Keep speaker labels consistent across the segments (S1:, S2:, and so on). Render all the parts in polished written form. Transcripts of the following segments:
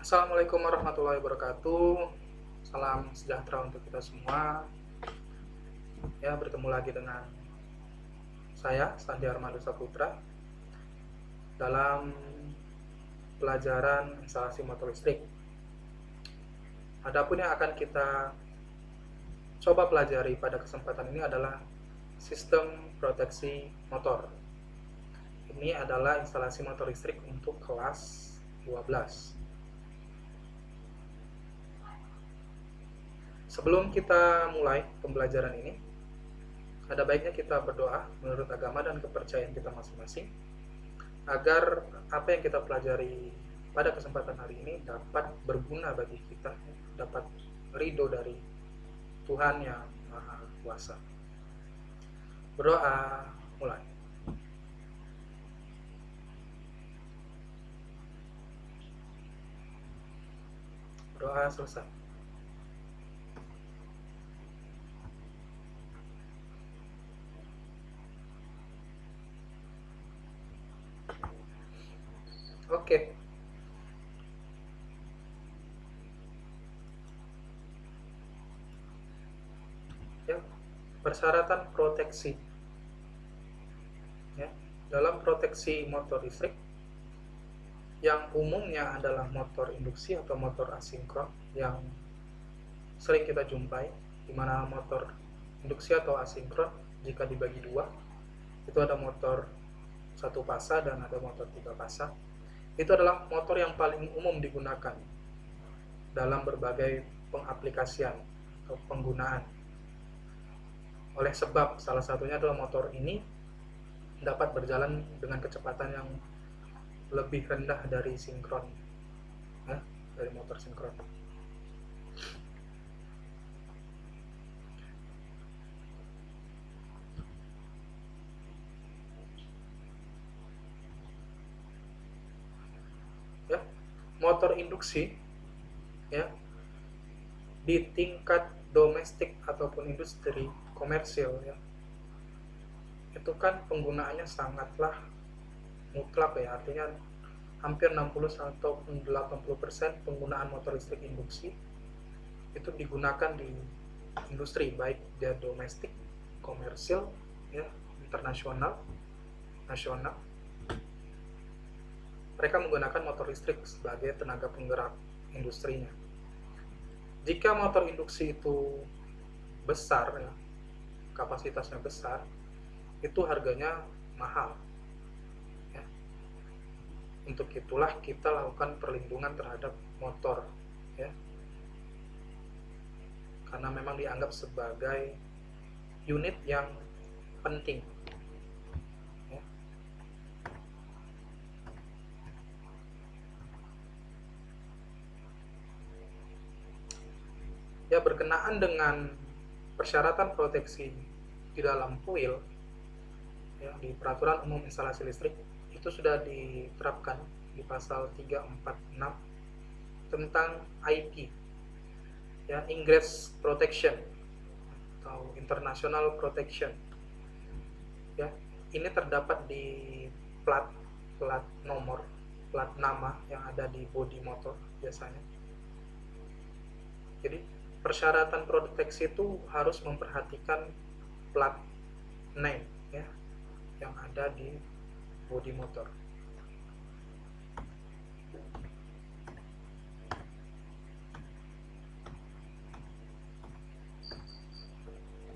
S1: Assalamualaikum warahmatullahi wabarakatuh. Salam sejahtera untuk kita semua. Ya, bertemu lagi dengan saya, Sandi Armando Saputra, dalam pelajaran instalasi motor listrik. Adapun yang akan kita coba pelajari pada kesempatan ini adalah sistem proteksi motor. Ini adalah instalasi motor listrik untuk kelas 12. Sebelum kita mulai pembelajaran ini, ada baiknya kita berdoa menurut agama dan kepercayaan kita masing-masing, agar apa yang kita pelajari pada kesempatan hari ini dapat berguna bagi kita, dapat ridho dari Tuhan yang Maha Kuasa. Berdoa, mulai. Berdoa selesai. Oke. Ya, persyaratan proteksi. Ya, dalam proteksi motor listrik yang umumnya adalah motor induksi atau motor asinkron yang sering kita jumpai, di mana motor induksi atau asinkron jika dibagi dua, itu ada motor satu pasang dan ada motor tiga pasang. Itu adalah motor yang paling umum digunakan dalam berbagai pengaplikasian atau penggunaan. Oleh sebab salah satunya adalah motor ini dapat berjalan dengan kecepatan yang lebih rendah dari sinkron, dari motor sinkron. Ya, motor induksi, ya, di tingkat domestik ataupun industri komersil, ya, itu kan penggunaannya sangatlah mutlak, ya, artinya hampir 60 atau 80% penggunaan motor listrik induksi itu digunakan di industri, baik dia domestik, komersil, ya, internasional, nasional. Mereka menggunakan motor listrik sebagai tenaga penggerak industrinya. Jika motor induksi itu besar, ya, kapasitasnya besar, itu harganya mahal. Ya. Untuk itulah kita lakukan perlindungan terhadap motor, ya, karena memang dianggap sebagai unit yang penting. Ya. Ya, berkenaan dengan persyaratan proteksi di dalam kuil, ya, di Peraturan Umum Instalasi Listrik itu sudah diterapkan di pasal 346 tentang IP, ya, Ingress Protection atau International Protection. Ya, ini terdapat di plat nomor, plat nama yang ada di bodi motor biasanya. Jadi persyaratan proteksi itu harus memperhatikan plat name, ya, yang ada di bodi motor.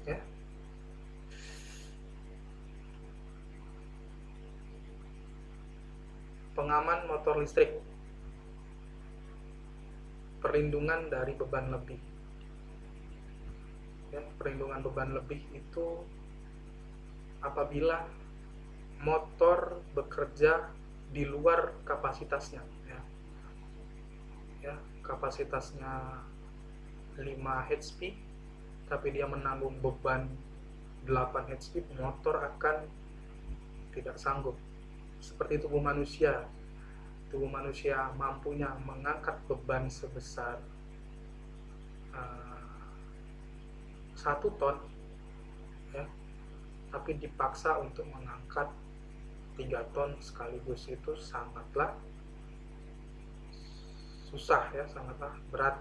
S1: Ya. Pengaman motor listrik, perlindungan dari beban lebih. Ya, perlindungan beban lebih itu apabila motor bekerja di luar kapasitasnya, ya. Ya, kapasitasnya 5 HP tapi dia menanggung beban 8 HP, motor akan tidak sanggup. Seperti tubuh manusia mampunya mengangkat beban sebesar 1 ton, ya, tapi dipaksa untuk mengangkat 3 ton sekaligus, itu sangatlah susah ya, sangatlah berat.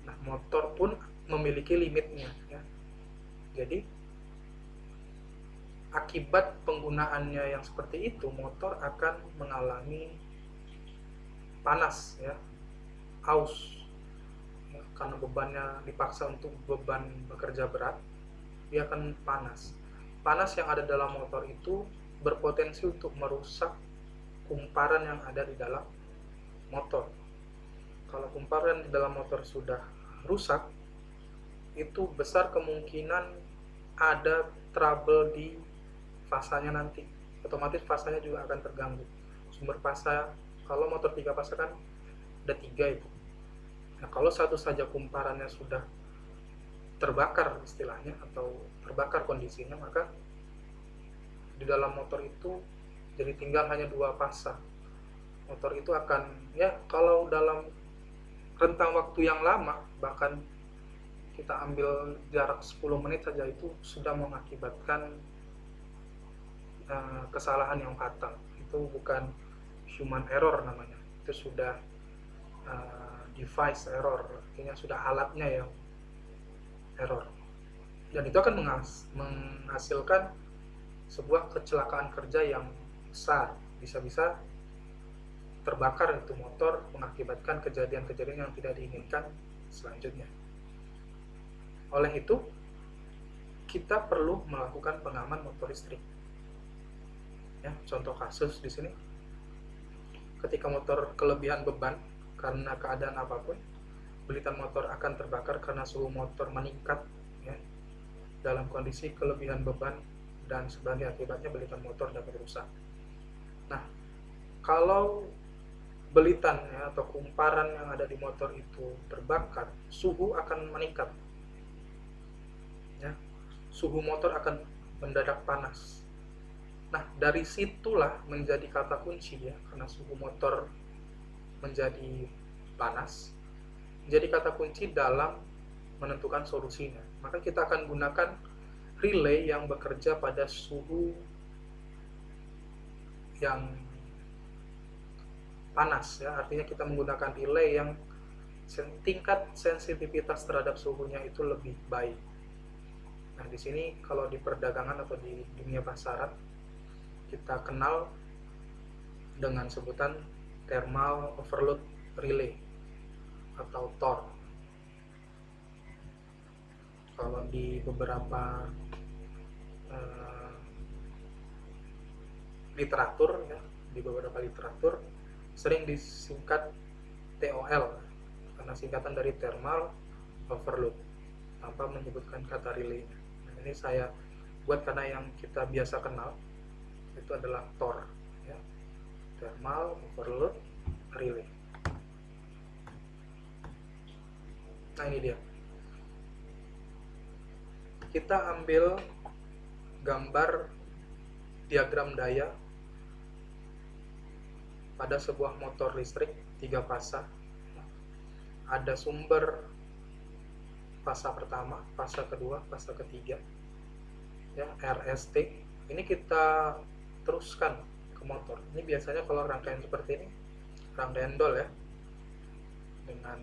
S1: Nah, motor pun memiliki limitnya ya. Jadi akibat penggunaannya yang seperti itu, motor akan mengalami panas ya, aus ya, karena bebannya dipaksa untuk beban bekerja berat, dia akan panas. Panas yang ada dalam motor itu berpotensi untuk merusak kumparan yang ada di dalam motor. Kalau kumparan di dalam motor sudah rusak, itu besar kemungkinan ada trouble di fasanya nanti. Otomatis fasanya juga akan terganggu. Sumber fasa, kalau motor 3 fasa kan ada 3 itu. Nah, kalau satu saja kumparannya sudah terbakar istilahnya, atau terbakar kondisinya, maka di dalam motor itu jadi tinggal hanya 2 fasa. Motor itu akan, ya kalau dalam rentang waktu yang lama, bahkan kita ambil jarak 10 menit saja, itu sudah mengakibatkan kesalahan yang fatal. Itu bukan human error namanya, itu sudah device error, artinya sudah alatnya yang error, dan itu akan menghasilkan sebuah kecelakaan kerja yang besar. Bisa-bisa terbakar itu motor, mengakibatkan kejadian-kejadian yang tidak diinginkan selanjutnya. Oleh itu, kita perlu melakukan pengaman motor listrik. Ya, contoh kasus di sini, ketika motor kelebihan beban karena keadaan apapun, belitan motor akan terbakar karena suhu motor meningkat ya, dalam kondisi kelebihan beban, dan sebagai akibatnya belitan motor dapat rusak. Nah, kalau belitan ya, atau kumparan yang ada di motor itu terbakar, suhu akan meningkat ya, suhu motor akan mendadak panas. Nah, dari situlah menjadi kata kunci ya, karena suhu motor menjadi panas, jadi kata kunci dalam menentukan solusinya. Maka kita akan gunakan relay yang bekerja pada suhu yang panas ya, artinya kita menggunakan relay yang tingkat sensitivitas terhadap suhunya itu lebih baik. Nah, di sini kalau di perdagangan atau di dunia pasaran, kita kenal dengan sebutan thermal overload relay atau TOR. Kalau di beberapa literatur ya, di beberapa literatur sering disingkat TOL karena singkatan dari thermal overload tanpa menyebutkan kata relay. Nah, ini saya buat karena yang kita biasa kenal itu adalah TOR ya, thermal overload relay. Nah, ini dia, kita ambil gambar diagram daya pada sebuah motor listrik 3 fasa. Ada sumber fasa pertama, fasa kedua, fasa ketiga ya, RST. Ini kita teruskan ke motor. Ini biasanya kalau rangkaian seperti ini rangkaian dol ya, dengan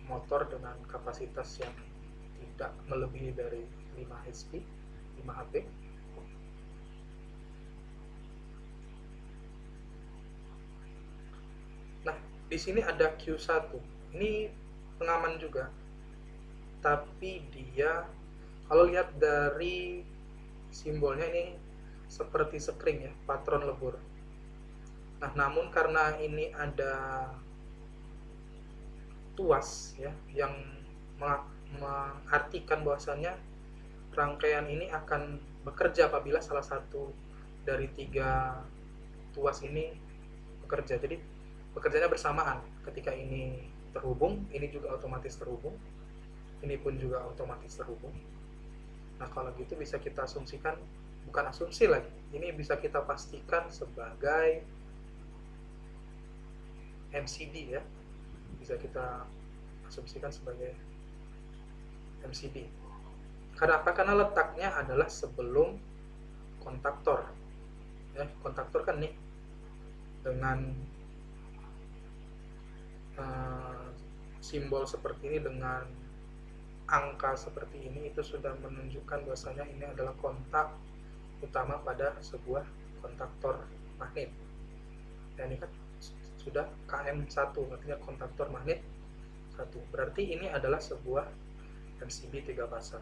S1: motor dengan kapasitas yang tidak melebihi dari 5 HP, 5 HP. Nah, di sini ada Q1. Ini pengaman juga, tapi dia kalau lihat dari simbolnya ini seperti spring ya, patron lebur. Nah, namun karena ini ada tuas ya, yang mengartikan bahwasannya rangkaian ini akan bekerja apabila salah satu dari 3 tuas ini bekerja. Jadi bekerjanya bersamaan. Ketika ini terhubung, ini juga otomatis terhubung, ini pun juga otomatis terhubung. Nah, kalau gitu bisa kita asumsikan, bukan asumsi lagi, ini bisa kita pastikan sebagai MCB ya, bisa kita asumsikan sebagai MCB. Karena apa? Karena letaknya adalah sebelum kontaktor ya, kontaktor kan nih dengan eh, simbol seperti ini dengan angka seperti ini itu sudah menunjukkan bahwasanya ini adalah kontak utama pada sebuah kontaktor magnet. Dan ini kan sudah KM1, artinya kontaktor magnet 1. Berarti ini adalah sebuah MCB 3 fase.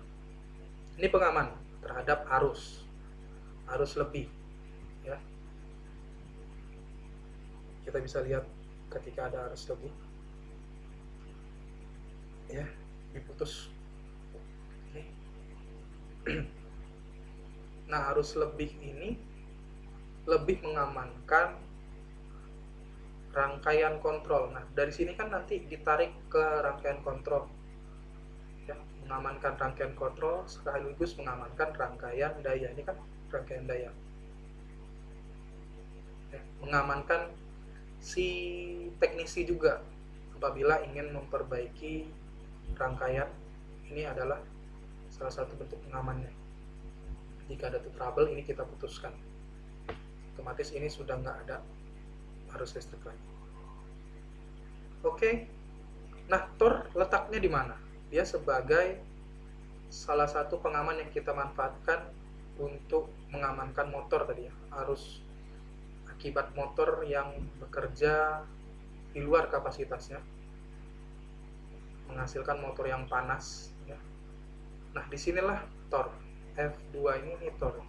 S1: Ini pengaman terhadap arus lebih, ya. Kita bisa lihat ketika ada arus lebih, ya, diputus. Oke. Nah, arus lebih ini lebih mengamankan rangkaian kontrol. Nah, dari sini kan nanti ditarik ke rangkaian kontrol, ya, mengamankan rangkaian kontrol sekaligus mengamankan rangkaian daya. Ini kan rangkaian daya, ya, mengamankan si teknisi juga apabila ingin memperbaiki rangkaian. Ini adalah salah satu bentuk pengamannya. Jika ada trouble, ini kita putuskan, otomatis ini sudah nggak ada arus listrik lagi. Oke. Nah, Tor letaknya di mana? Dia sebagai salah satu pengaman yang kita manfaatkan untuk mengamankan motor tadi, ya, arus akibat motor yang bekerja di luar kapasitasnya, menghasilkan motor yang panas, ya. Nah, disinilah Tor F2 ini Tor,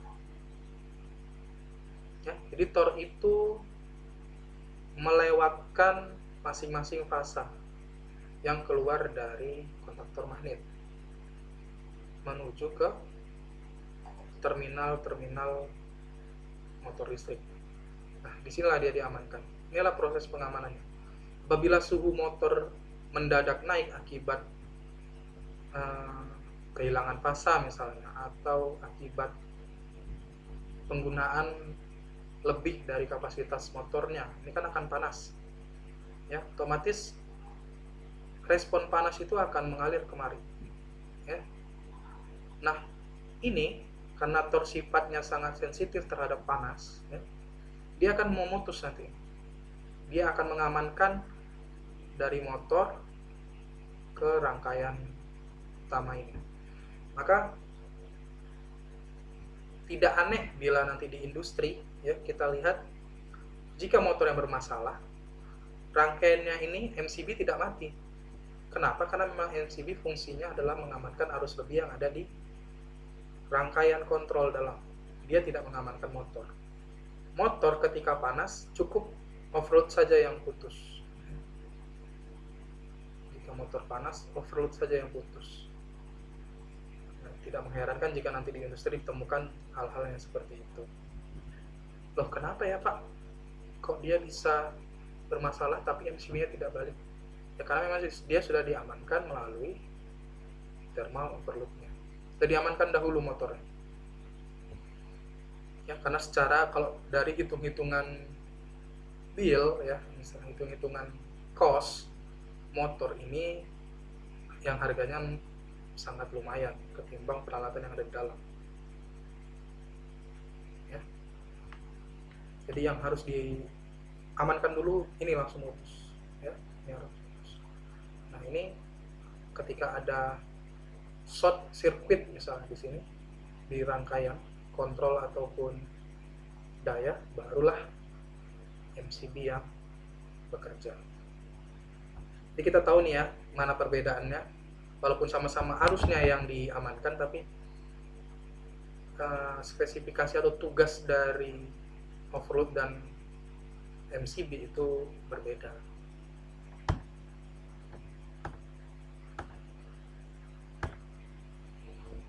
S1: ya. Jadi Tor itu melewatkan masing-masing fasa yang keluar dari kontaktor magnet menuju ke terminal-terminal motor listrik. Nah, disinilah dia diamankan. Inilah proses pengamanannya. Apabila suhu motor mendadak naik akibat kehilangan fasa misalnya, atau akibat penggunaan lebih dari kapasitas motornya, ini kan akan panas, ya, otomatis respon panas itu akan mengalir kemari, ya. Nah, ini karena Tor sifatnya sangat sensitif terhadap panas, ya, dia akan memutus nanti. Dia akan mengamankan dari motor ke rangkaian utama ini. Maka tidak aneh bila nanti di industri, ya, kita lihat jika motor yang bermasalah, rangkaiannya ini MCB tidak mati. Kenapa? Karena memang MCB fungsinya adalah mengamankan arus lebih yang ada di rangkaian kontrol dalam. Dia tidak mengamankan motor. Motor ketika panas cukup overload saja yang putus. Jika motor panas, overload saja yang putus. Tidak mengherankan jika nanti di industri ditemukan hal-hal yang seperti itu. Loh, kenapa ya Pak? Kok dia bisa bermasalah tapi MCB-nya tidak balik? Ya karena memang dia sudah diamankan melalui thermal overload-nya. Sudah diamankan dahulu motornya. Ya, karena secara kalau dari hitung-hitungan bill, ya, misalnya hitung-hitungan cost motor ini yang harganya sangat lumayan ketimbang peralatan yang ada di dalam, ya. Jadi yang harus diamankan dulu ini langsung putus, ya, ini harus putus. Nah, ini ketika ada short circuit misalnya di sini di rangkaian kontrol ataupun daya, barulah MCB yang bekerja. Jadi kita tahu nih ya mana perbedaannya. Walaupun sama-sama arusnya yang diamankan, tapi spesifikasi atau tugas dari overload dan MCB itu berbeda.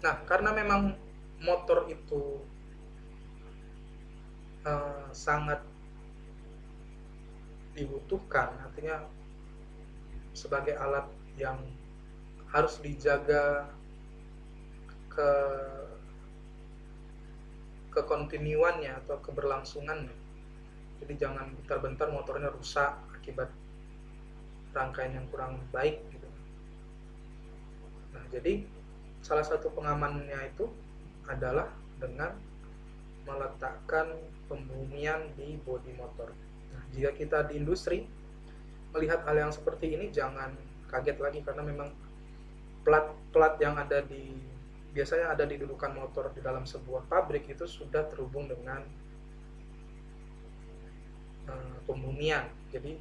S1: Nah, karena memang motor itu sangat dibutuhkan, artinya sebagai alat yang harus dijaga kekontinuannya atau keberlangsungannya. Jadi jangan bentar-bentar motornya rusak akibat rangkaian yang kurang baik gitu. Nah, jadi salah satu pengamannya itu adalah dengan meletakkan pembumian di bodi motor. Nah, jika kita di industri melihat hal yang seperti ini jangan kaget lagi, karena memang plat yang ada biasanya ada di dudukan motor di dalam sebuah pabrik itu sudah terhubung dengan pembumian. Jadi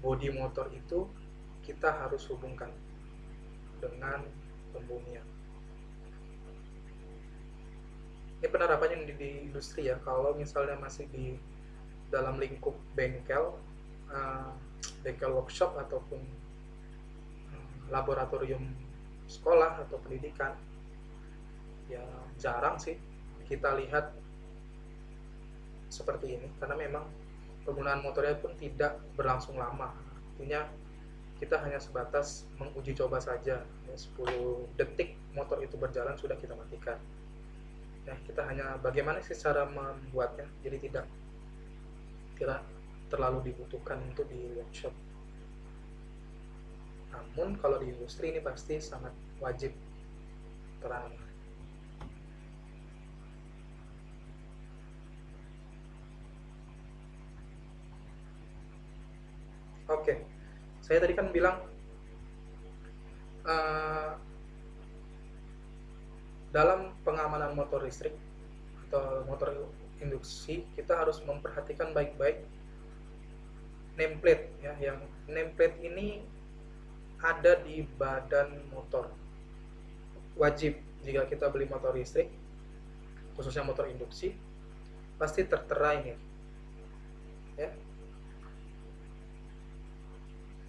S1: bodi motor itu kita harus hubungkan dengan pembumian. Ini penerapannya di industri ya. Kalau misalnya masih di dalam lingkup bengkel workshop ataupun laboratorium sekolah atau pendidikan, ya jarang sih kita lihat seperti ini, karena memang penggunaan motornya pun tidak berlangsung lama. Artinya kita hanya sebatas menguji coba saja, 10 detik motor itu berjalan sudah kita matikan. Ya, kita hanya bagaimana sih cara membuatnya, jadi tidak terlalu dibutuhkan untuk di workshop. Namun kalau di industri ini pasti sangat wajib terang. Oke, saya tadi kan bilang dalam pengamanan motor listrik atau motor induksi kita harus memperhatikan baik-baik nameplate ya. Yang nameplate ini ada di badan motor. Wajib jika kita beli motor listrik, khususnya motor induksi, pasti tertera ini ya,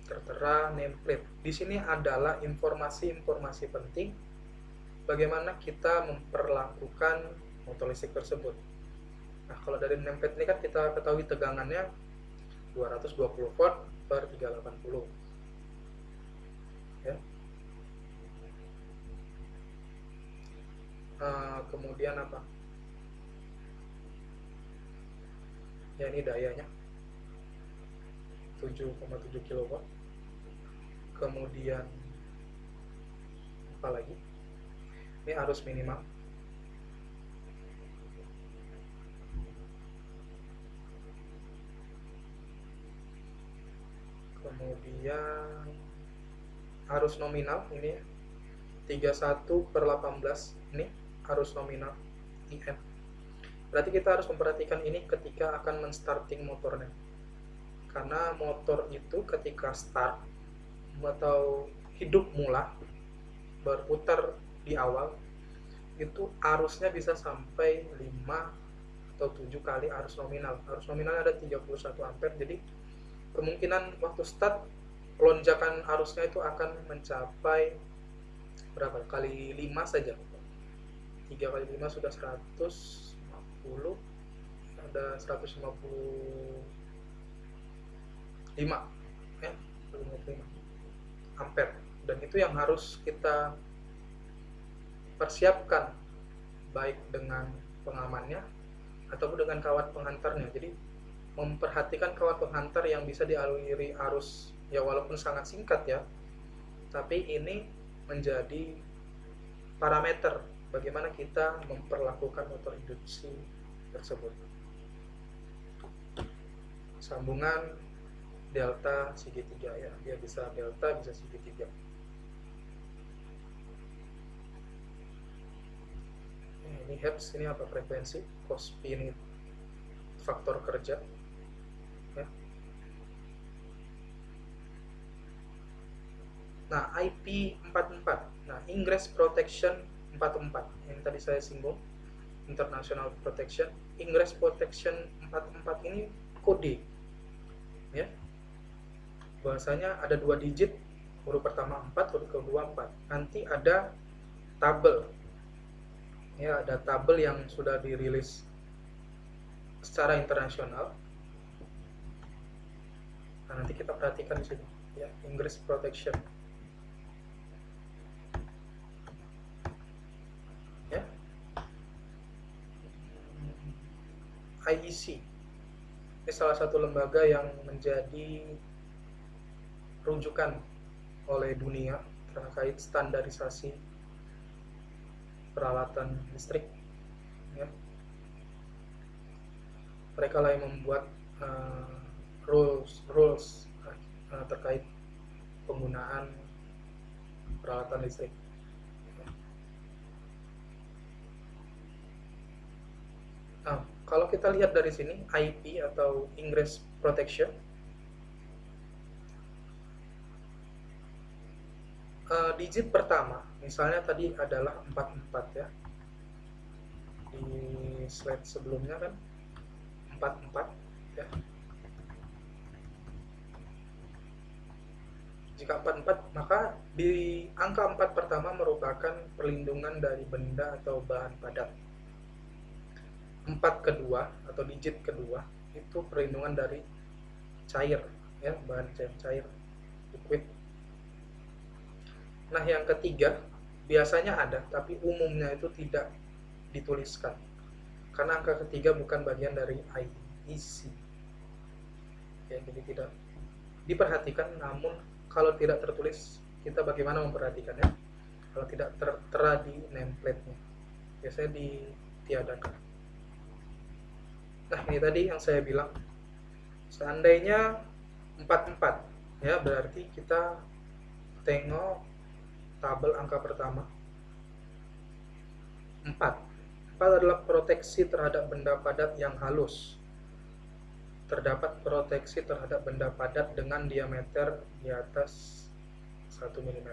S1: tertera nameplate. Di sini adalah informasi-informasi penting bagaimana kita memperlakukan motor listrik tersebut. Nah, kalau dari nameplate ini kan kita ketahui tegangannya 220 volt per 380 ya. Kemudian apa ya, ini dayanya 7,7 kW. Kemudian apa lagi, ini arus minimal, kemudian arus nominal ini 31/18, ini arus nominal IM. Berarti kita harus memperhatikan ini ketika akan menstarting motornya, karena motor itu ketika start atau hidup mula berputar di awal itu arusnya bisa sampai 5 atau 7 kali arus nominal. Arus nominal ada 31 ampere, jadi kemungkinan waktu start lonjakan arusnya itu akan mencapai berapa kali 5 saja. 3 kali 5 sudah 150, ada 155 ya, 155 ampere. Dan itu yang harus kita persiapkan baik dengan pengamannya ataupun dengan kawat penghantarnya. Jadi memperhatikan kawat penghantar yang bisa dialiri arus ya, walaupun sangat singkat ya, tapi ini menjadi parameter bagaimana kita memperlakukan motor induksi tersebut. Sambungan delta segitiga ya, dia bisa delta bisa segitiga. Ini hertz, ini apa, frekuensi, Kospi ini faktor kerja ya. Nah, IP44, nah ingress protection 44 yang tadi saya singgung, international protection, ingress protection 44 ini kode ya, bahasanya ada 2 digit, huruf pertama 4, huruf kedua 4, nanti ada tabel ya, ada tabel yang sudah dirilis secara internasional. Nah, nanti kita perhatikan di sini ya, ingress protection ya. IEC ini salah satu lembaga yang menjadi rujukan oleh dunia terkait standarisasi peralatan listrik ya. Mereka lah yang membuat rules terkait penggunaan peralatan listrik. Nah, kalau kita lihat dari sini, IP atau Ingress Protection, digit pertama, misalnya tadi adalah 44 ya, di slide sebelumnya kan 44 ya. Jika 44, maka di angka 4 pertama merupakan perlindungan dari benda atau bahan padat. 4 kedua atau digit kedua itu perlindungan dari cair ya, bahan cair liquid. Nah, yang ketiga biasanya ada tapi umumnya itu tidak dituliskan karena angka ketiga bukan bagian dari IEC ya, jadi tidak diperhatikan. Namun kalau tidak tertulis, kita bagaimana memperhatikannya kalau tidak tertera di nameplate-nya? Biasanya ditiadakan. Nah, ini tadi yang saya bilang, seandainya 44 ya, berarti kita tengok tabel angka pertama. 4 adalah proteksi terhadap benda padat yang halus. Terdapat proteksi terhadap benda padat dengan diameter di atas 1 mm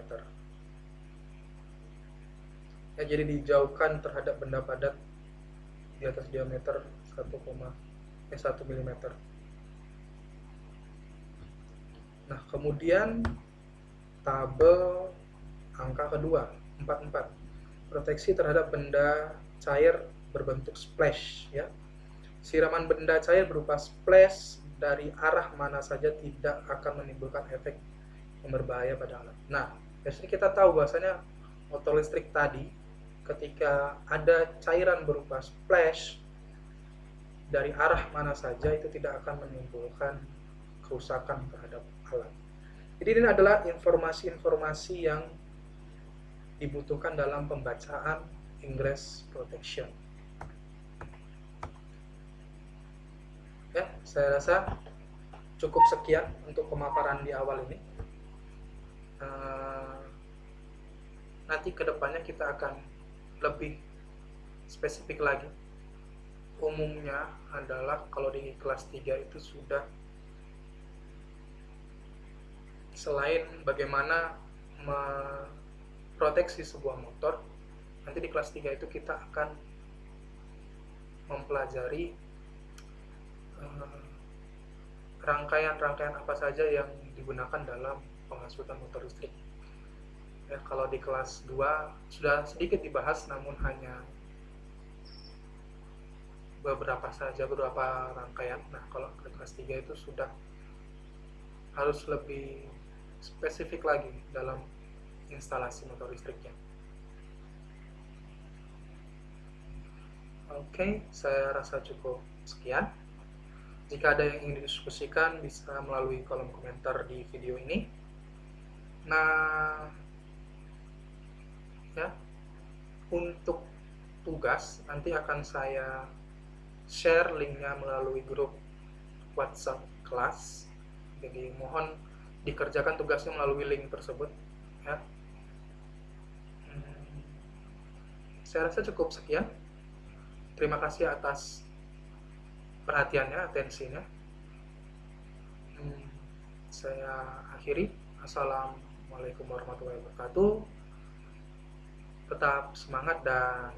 S1: ya, jadi dijauhkan terhadap benda padat di atas diameter 1 mm. Nah, kemudian tabel angka kedua 44, proteksi terhadap benda cair berbentuk splash ya. Siraman benda cair berupa splash dari arah mana saja tidak akan menimbulkan efek yang berbahaya pada alat. Nah, biasanya kita tahu bahwasanya motor listrik tadi ketika ada cairan berupa splash dari arah mana saja itu tidak akan menimbulkan kerusakan terhadap alat. Jadi ini adalah informasi-informasi yang dibutuhkan dalam pembacaan Ingress Protection. Ya, saya rasa cukup sekian untuk pemaparan di awal ini. Nanti kedepannya kita akan lebih spesifik lagi. Umumnya adalah kalau di kelas 3 itu sudah, selain bagaimana memproteksi sebuah motor, nanti di kelas 3 itu kita akan mempelajari rangkaian-rangkaian apa saja yang digunakan dalam penghasutan motor listrik ya. Kalau di kelas 2 sudah sedikit dibahas, namun hanya beberapa rangkaian. Nah, kalau ke kelas 3 itu sudah harus lebih spesifik lagi dalam instalasi motor listriknya. Oke, saya rasa cukup sekian. Jika ada yang ingin didiskusikan, bisa melalui kolom komentar di video ini. Nah, ya, untuk tugas nanti akan saya share linknya melalui grup WhatsApp kelas. Jadi mohon dikerjakan tugasnya melalui link tersebut ya. Saya rasa cukup sekian. Terima kasih atas perhatiannya, atensinya. Saya akhiri. Assalamualaikum warahmatullahi wabarakatuh. Tetap semangat dan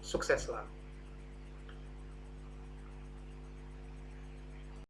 S1: sukseslah.